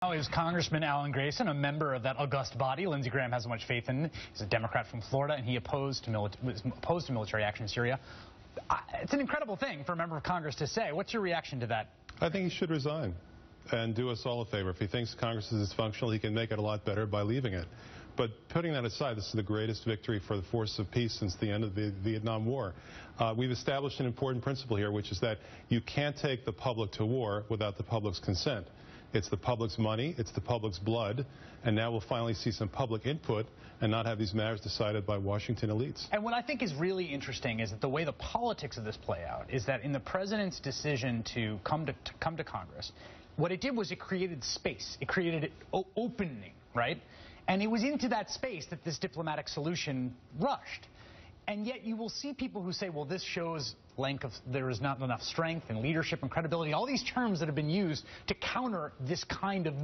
Now is Congressman Alan Grayson, a member of that august body Lindsey Graham has so much faith in. He's a Democrat from Florida, and he was opposed to military action in Syria. It's an incredible thing for a member of Congress to say. What's your reaction to that? I think he should resign and do us all a favor. If he thinks Congress is dysfunctional, he can make it a lot better by leaving it. But putting that aside, this is the greatest victory for the force of peace since the end of the Vietnam War. We've established an important principle here, which is that you can't take the public to war without the public's consent. It's the public's money, it's the public's blood, and now we'll finally see some public input and not have these matters decided by Washington elites. And what I think is really interesting is that the way the politics of this play out is that in the president's decision to come to Congress, what it did was it created space. It created opening, right? And it was into that space that this diplomatic solution rushed. And yet you will see people who say, well, this shows there is not enough strength and leadership and credibility, all these terms that have been used to counter this kind of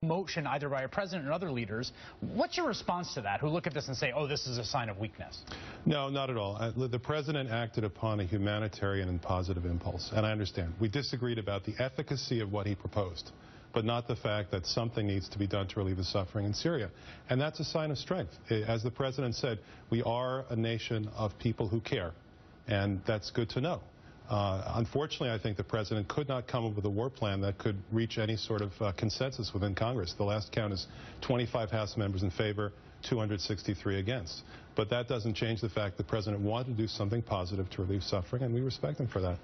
motion either by a president or other leaders. What's your response to that, who look at this and say, oh, this is a sign of weakness? No, not at all. The president acted upon a humanitarian and positive impulse, and I understand. We disagreed about the efficacy of what he proposed, but not the fact that something needs to be done to relieve the suffering in Syria. And that's a sign of strength. As the president said, we are a nation of people who care, and that's good to know. Unfortunately, I think the president could not come up with a war plan that could reach any sort of consensus within Congress. The last count is 25 House members in favor, 263 against. But that doesn't change the fact the president wanted to do something positive to relieve suffering, and we respect him for that.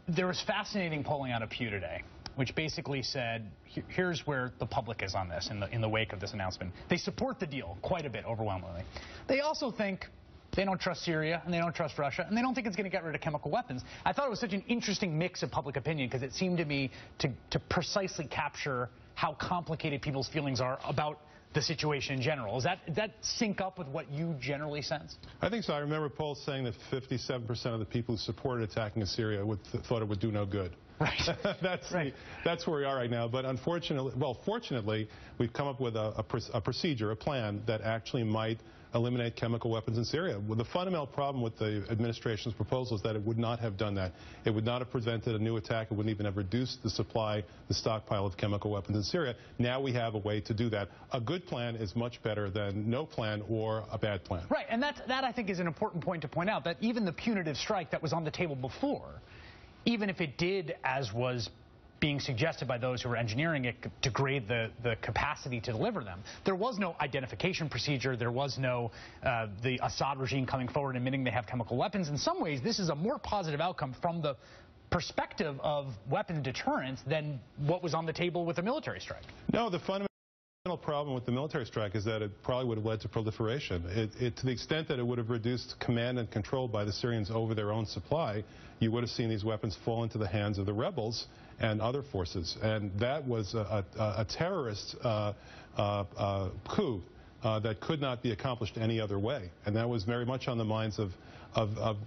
There was fascinating polling out of Pew today, which basically said, here's where the public is on this in the wake of this announcement. They support the deal quite a bit, overwhelmingly. They also think they don't trust Syria, and they don't trust Russia, and they don't think it's going to get rid of chemical weapons. I thought it was such an interesting mix of public opinion because it seemed to me to precisely capture how complicated people's feelings are about the situation in general. Does that sync up with what you generally sense? I think so. I remember polls saying that 57% of the people who supported attacking Syria thought it would do no good. Right. That's where we are right now. But unfortunately, fortunately, we've come up with a procedure, a plan that actually might eliminate chemical weapons in Syria. Well, the fundamental problem with the administration's proposal is that it would not have done that. It would not have prevented a new attack. It wouldn't even have reduced the supply, the stockpile of chemical weapons in Syria. Now we have a way to do that. A good plan is much better than no plan or a bad plan. Right, and that I think is an important point to point out, that even the punitive strike that was on the table before, even if it did, as was being suggested by those who were engineering it, degrade the capacity to deliver them, there was no identification procedure. There was no the Assad regime coming forward admitting they have chemical weapons. In some ways, this is a more positive outcome from the perspective of weapons deterrence than what was on the table with a military strike. No, the fundamental problem with the military strike is that it probably would have led to proliferation. To the extent that it would have reduced command and control by the Syrians over their own supply, you would have seen these weapons fall into the hands of the rebels and other forces. And that was a terrorist coup that could not be accomplished any other way. And that was very much on the minds of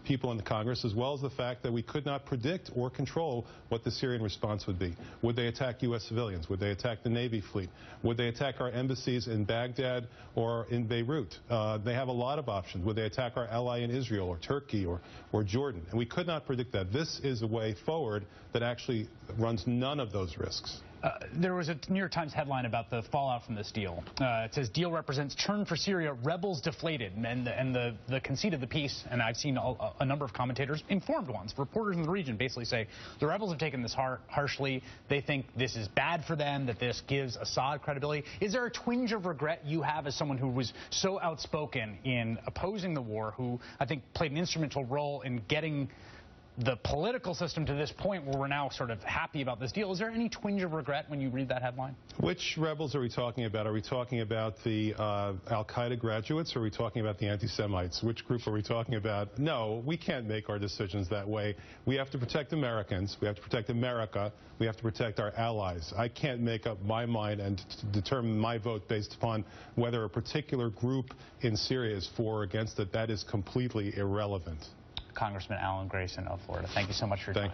people in the Congress, as well as the fact that we could not predict or control what the Syrian response would be. Would they attack U.S. civilians? Would they attack the Navy fleet? Would they attack our embassies in Baghdad or in Beirut? They have a lot of options. Would they attack our ally in Israel or Turkey or Jordan? And we could not predict that. This is a way forward that actually runs none of those risks. There was a New York Times headline about the fallout from this deal. It says, deal represents turn for Syria, rebels deflated. And the conceit of the piece, and I've seen a number of commentators, informed ones, reporters in the region, basically say the rebels have taken this harshly. They think this is bad for them, that this gives Assad credibility. Is there a twinge of regret you have as someone who was so outspoken in opposing the war, who I think played an instrumental role in getting the political system to this point where we're now sort of happy about this deal? Is there any twinge of regret when you read that headline? Which rebels are we talking about? Are we talking about the al-Qaeda graduates, or are we talking about the anti-Semites? Which group are we talking about? No, we can't make our decisions that way. We have to protect Americans. We have to protect America. We have to protect our allies. I can't make up my mind and determine my vote based upon whether a particular group in Syria is for or against it. That is completely irrelevant. Congressman Alan Grayson of Florida, thank you so much for your time.